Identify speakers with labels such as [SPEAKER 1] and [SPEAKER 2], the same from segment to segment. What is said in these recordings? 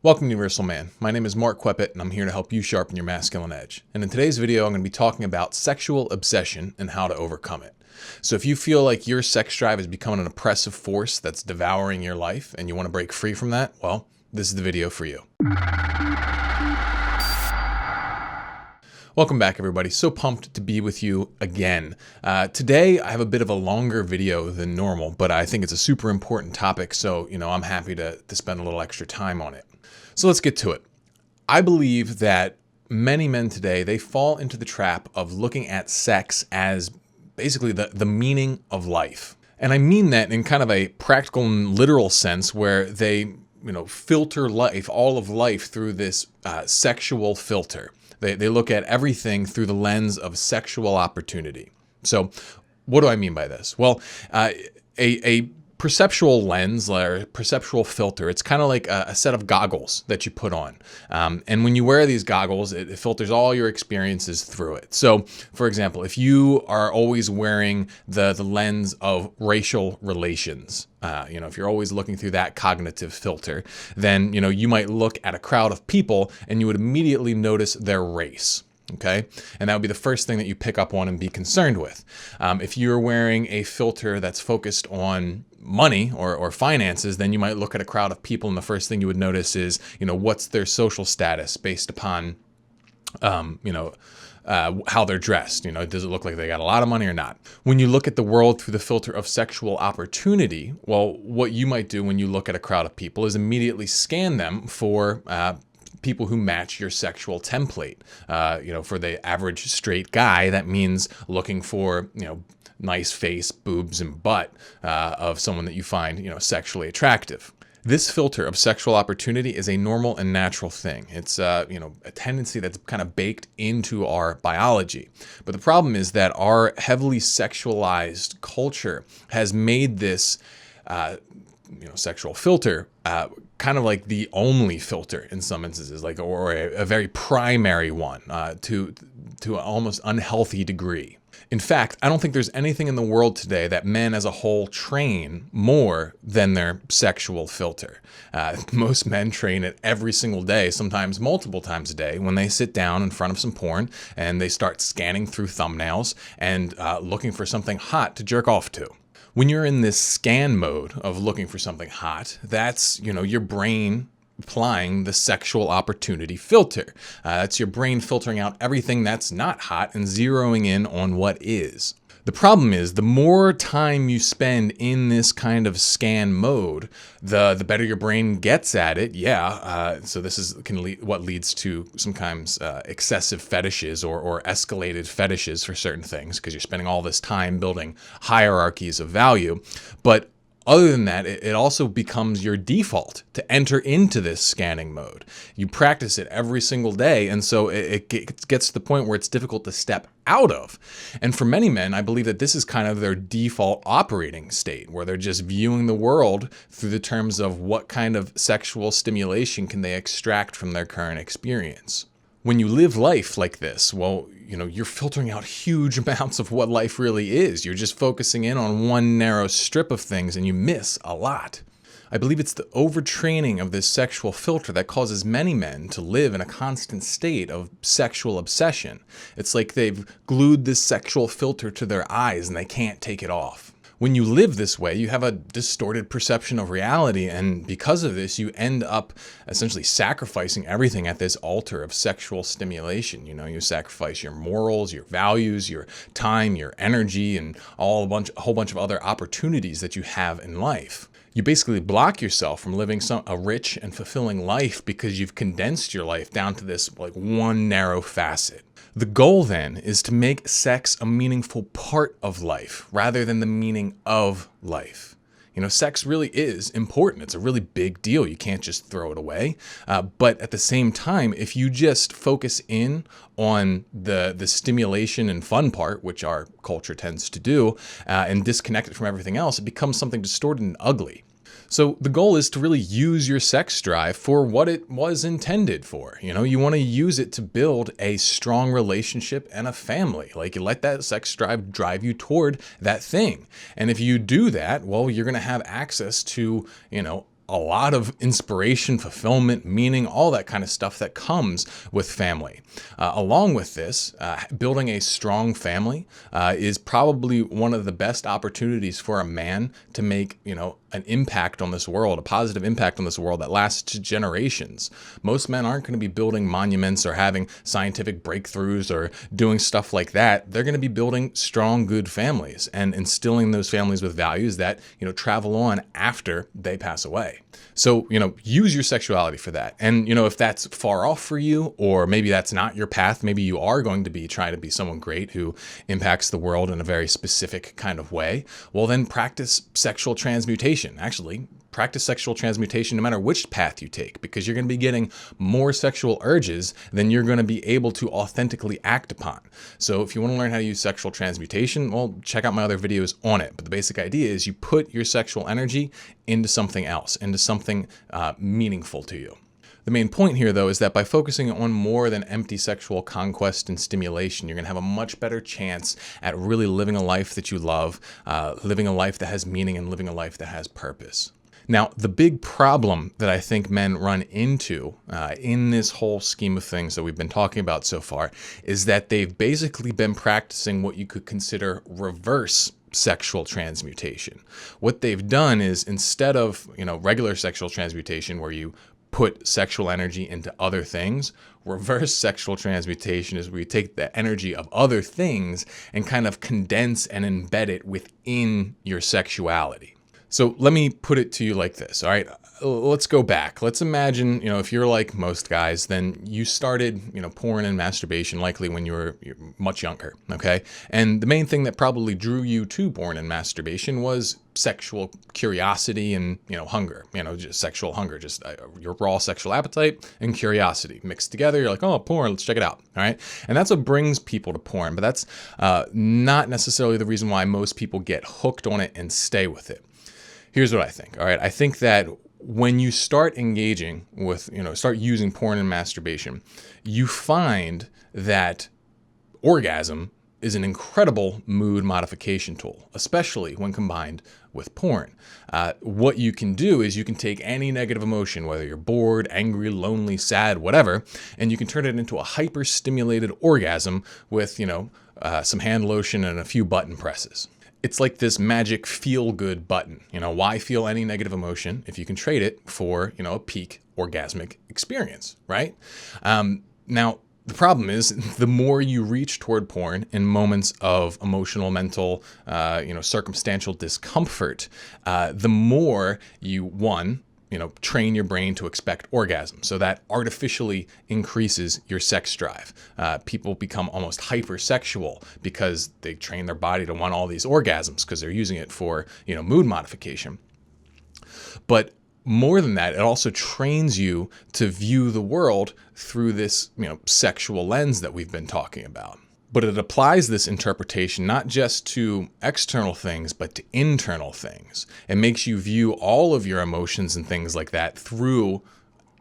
[SPEAKER 1] Welcome to Universal Man. My name is Mark Queppet, and I'm here to help you sharpen your masculine edge. And in today's video, I'm going to be talking about sexual obsession and how to overcome it. So if you feel like your sex drive is becoming an oppressive force that's devouring your life and you want to break free from that, well, this is the video for you. Welcome back, everybody. So pumped to be with you again. Today, I have a bit of a longer video than normal, but I think it's a super important topic, so I'm happy to spend a little extra time on it. So let's get to it. I believe that many men today, they fall into the trap of looking at sex as basically the meaning of life. And I mean that in kind of a practical and literal sense where they, filter life, all of life through this sexual filter. They look at everything through the lens of sexual opportunity. So what do I mean by this? Well, a perceptual lens or perceptual filter, it's kind of like a set of goggles that you put on. And when you wear these goggles, it filters all your experiences through it. So, for example, if you are always wearing the lens of racial relations, if you're always looking through that cognitive filter, then, you might look at a crowd of people and you would immediately notice their race. Okay. And that would be the first thing that you pick up on and be concerned with. If you're wearing a filter that's focused on money or finances, then you might look at a crowd of people and the first thing you would notice is, what's their social status based upon, how they're dressed. Does it look like they got a lot of money or not? When you look at the world through the filter of sexual opportunity, well, what you might do when you look at a crowd of people is immediately scan them for people who match your sexual template. For the average straight guy, that means looking for, nice face, boobs, and butt of someone that you find, sexually attractive. This filter of sexual opportunity is a normal and natural thing. It's, a tendency that's kind of baked into our biology. But the problem is that our heavily sexualized culture has made this, sexual filter kind of like the only filter in some instances, or a very primary one to an almost unhealthy degree. In fact, I don't think there's anything in the world today that men as a whole train more than their sexual filter. Most men train it every single day, sometimes multiple times a day, when they sit down in front of some porn and they start scanning through thumbnails and looking for something hot to jerk off to. When you're in this scan mode of looking for something hot, that's, your brain applying the sexual opportunity filter. That's your brain filtering out everything that's not hot and zeroing in on what is. The problem is the more time you spend in this kind of scan mode, the better your brain gets at it. So this what leads to sometimes excessive fetishes or escalated fetishes for certain things, because you're spending all this time building hierarchies of value. But other than that, it also becomes your default to enter into this scanning mode. You practice it every single day, and so it gets to the point where it's difficult to step out of. And for many men, I believe that this is kind of their default operating state, where they're just viewing the world through the terms of what kind of sexual stimulation can they extract from their current experience. When you live life like this, well, you're filtering out huge amounts of what life really is. You're just focusing in on one narrow strip of things and you miss a lot. I believe it's the overtraining of this sexual filter that causes many men to live in a constant state of sexual obsession. It's like they've glued this sexual filter to their eyes and they can't take it off. When you live this way, you have a distorted perception of reality, and because of this, you end up essentially sacrificing everything at this altar of sexual stimulation. You sacrifice your morals, your values, your time, your energy, and a whole bunch of other opportunities that you have in life. You basically block yourself from living a rich and fulfilling life because you've condensed your life down to this one narrow facet. The goal then is to make sex a meaningful part of life rather than the meaning of life. Sex really is important. It's a really big deal. You can't just throw it away. But at the same time, if you just focus in on the stimulation and fun part, which our culture tends to do, and disconnect it from everything else, it becomes something distorted and ugly. So the goal is to really use your sex drive for what it was intended for. You want to use it to build a strong relationship and a family. You let that sex drive you toward that thing. And if you do that, well, you're going to have access to, a lot of inspiration, fulfillment, meaning, all that kind of stuff that comes with family. Along with this, building a strong family is probably one of the best opportunities for a man to make, an impact on this world, a positive impact on this world that lasts generations. Most men aren't going to be building monuments or having scientific breakthroughs or doing stuff like that. They're going to be building strong, good families and instilling those families with values that, travel on after they pass away. So, use your sexuality for that. And, if that's far off for you, or maybe that's not your path, maybe you are going to be trying to be someone great who impacts the world in a very specific kind of way, well, then practice sexual transmutation. Actually, practice sexual transmutation no matter which path you take, because you're going to be getting more sexual urges than you're going to be able to authentically act upon. So if you want to learn how to use sexual transmutation, well, check out my other videos on it. But the basic idea is you put your sexual energy into something else, into something meaningful to you. The main point here, though, is that by focusing on more than empty sexual conquest and stimulation, you're going to have a much better chance at really living a life that you love, living a life that has meaning, and living a life that has purpose. Now, the big problem that I think men run into in this whole scheme of things that we've been talking about so far is that they've basically been practicing what you could consider reverse sexual transmutation. What they've done is, instead of, regular sexual transmutation where you put sexual energy into other things, reverse sexual transmutation is where you take the energy of other things and kind of condense and embed it within your sexuality. So let me put it to you like this, all right? Let's go back. Let's imagine, if you're like most guys, then you started, porn and masturbation likely when you're much younger, okay? And the main thing that probably drew you to porn and masturbation was sexual curiosity and, hunger, just sexual hunger, just your raw sexual appetite and curiosity mixed together. You're like, oh, porn, let's check it out, all right? And that's what brings people to porn, but that's not necessarily the reason why most people get hooked on it and stay with it. Here's what I think, all right? I think that when you start engaging with, start using porn and masturbation, you find that orgasm is an incredible mood modification tool, especially when combined with porn. What you can do is you can take any negative emotion, whether you're bored, angry, lonely, sad, whatever, and you can turn it into a hyper-stimulated orgasm with, some hand lotion and a few button presses. It's like this magic feel-good button. Why feel any negative emotion if you can trade it for, a peak orgasmic experience, right? Now, the problem is the more you reach toward porn in moments of emotional, mental, circumstantial discomfort, the more you, train your brain to expect orgasm. So that artificially increases your sex drive. People become almost hypersexual because they train their body to want all these orgasms because they're using it for, mood modification. But more than that, it also trains you to view the world through this, sexual lens that we've been talking about. But it applies this interpretation not just to external things, but to internal things. It makes you view all of your emotions and things like that through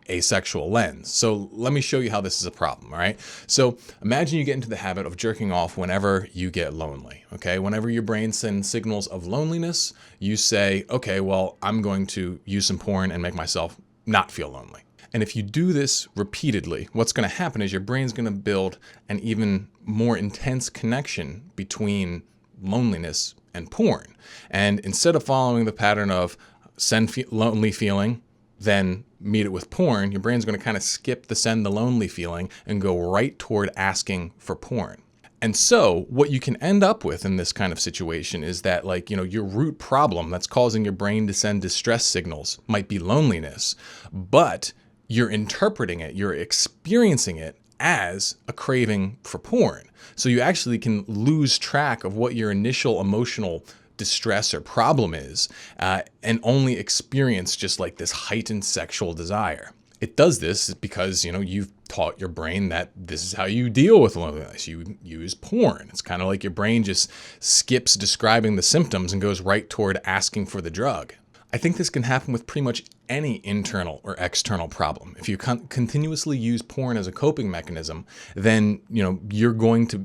[SPEAKER 1] a sexual lens. So let me show you how this is a problem, all right? So imagine you get into the habit of jerking off whenever you get lonely, okay? Whenever your brain sends signals of loneliness, you say, okay, well, I'm going to use some porn and make myself not feel lonely. And if you do this repeatedly, what's going to happen is your brain's going to build an even more intense connection between loneliness and porn. And instead of following the pattern of send lonely feeling, then meet it with porn, your brain's going to kind of skip the send the lonely feeling and go right toward asking for porn. And so what you can end up with in this kind of situation is that, your root problem that's causing your brain to send distress signals might be loneliness, but you're interpreting it, you're experiencing it as a craving for porn. So you actually can lose track of what your initial emotional distress or problem is, and only experience just like this heightened sexual desire. It does this because, you've taught your brain that this is how you deal with loneliness. You use porn. It's kind of like your brain just skips describing the symptoms and goes right toward asking for the drug. I think this can happen with pretty much any internal or external problem. If you continuously use porn as a coping mechanism, then, you're going to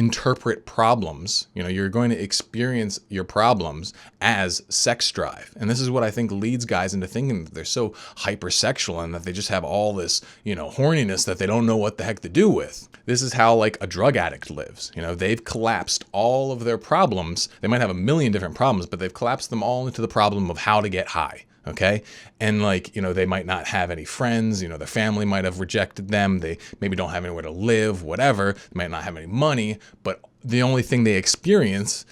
[SPEAKER 1] interpret problems. You're going to experience your problems as sex drive. And this is what I think leads guys into thinking that they're so hypersexual and that they just have all this, horniness that they don't know what the heck to do with. This is how like a drug addict lives. They've collapsed all of their problems. They might have a million different problems, but they've collapsed them all into the problem of how to get high. Okay. And they might not have any friends, their family might have rejected them. They maybe don't have anywhere to live, whatever. They might not have any money, but the only thing they experience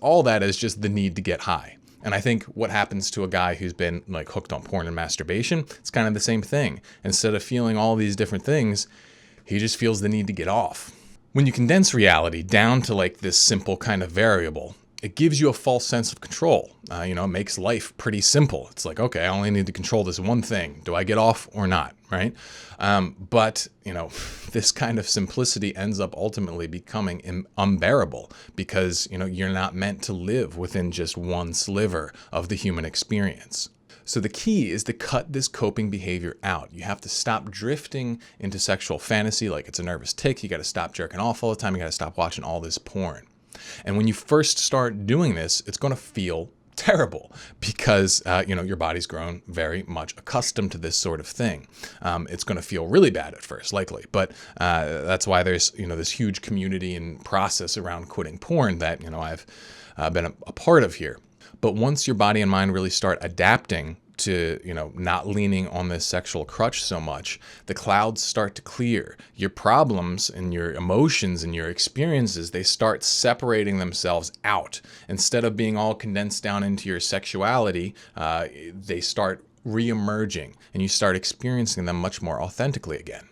[SPEAKER 1] all that as just the need to get high. And I think what happens to a guy who's been like hooked on porn and masturbation, it's kind of the same thing. Instead of feeling all these different things, he just feels the need to get off. When you condense reality down to like this simple kind of variable, it gives you a false sense of control. It makes life pretty simple. It's like, okay, I only need to control this one thing. Do I get off or not, right? But this kind of simplicity ends up ultimately becoming unbearable because, you're not meant to live within just one sliver of the human experience. So the key is to cut this coping behavior out. You have to stop drifting into sexual fantasy like it's a nervous tick. You got to stop jerking off all the time. You got to stop watching all this porn. And when you first start doing this, it's going to feel terrible because, your body's grown very much accustomed to this sort of thing. It's going to feel really bad at first, likely. But that's why there's, this huge community and process around quitting porn that, I've been a part of here. But once your body and mind really start adapting to, not leaning on this sexual crutch so much, the clouds start to clear. Your problems and your emotions and your experiences, they start separating themselves out. Instead of being all condensed down into your sexuality, they start re-emerging and you start experiencing them much more authentically again.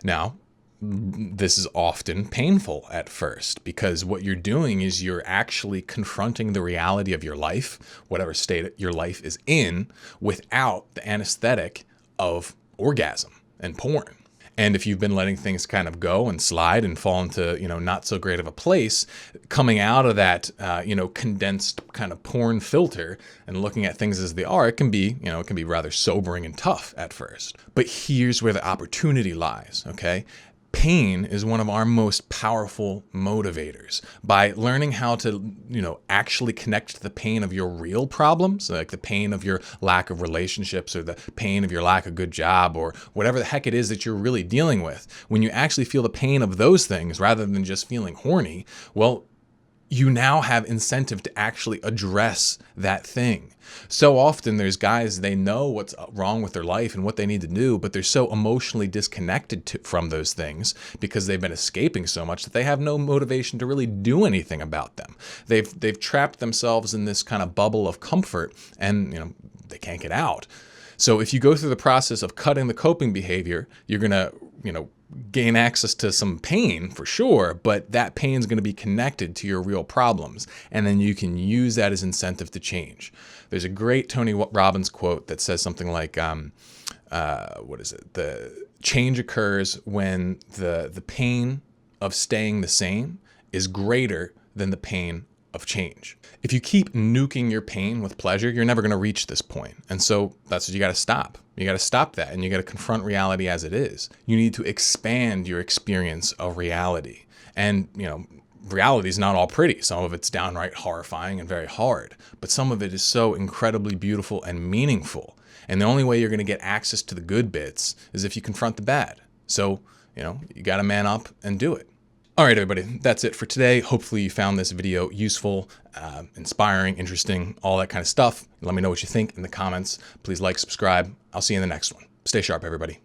[SPEAKER 1] Now, this is often painful at first because what you're doing is you're actually confronting the reality of your life, whatever state your life is in, without the anesthetic of orgasm and porn. And if you've been letting things kind of go and slide and fall into, not so great of a place, coming out of that, condensed kind of porn filter and looking at things as they are, it can be rather sobering and tough at first. But here's where the opportunity lies, okay? Pain is one of our most powerful motivators. By learning how to, actually connect to the pain of your real problems, like the pain of your lack of relationships or the pain of your lack of good job or whatever the heck it is that you're really dealing with, when you actually feel the pain of those things rather than just feeling horny, well, you now have incentive to actually address that thing. So often there's guys, they know what's wrong with their life and what they need to do, but they're so emotionally disconnected from those things because they've been escaping so much that they have no motivation to really do anything about them. They've trapped themselves in this kind of bubble of comfort and, they can't get out. So if you go through the process of cutting the coping behavior, you're going to, gain access to some pain for sure, but that pain is going to be connected to your real problems. And then you can use that as incentive to change. There's a great Tony Robbins quote that says something like, The change occurs when the pain of staying the same is greater than the pain of change. If you keep nuking your pain with pleasure, you're never going to reach this point. And so that's what you got to stop. You got to stop that and you got to confront reality as it is. You need to expand your experience of reality. And, reality is not all pretty. Some of it's downright horrifying and very hard, but some of it is so incredibly beautiful and meaningful. And the only way you're going to get access to the good bits is if you confront the bad. So, you got to man up and do it. All right, everybody, that's it for today. Hopefully you found this video useful, inspiring, interesting, all that kind of stuff. Let me know what you think in the comments. Please like, subscribe. I'll see you in the next one. Stay sharp, everybody.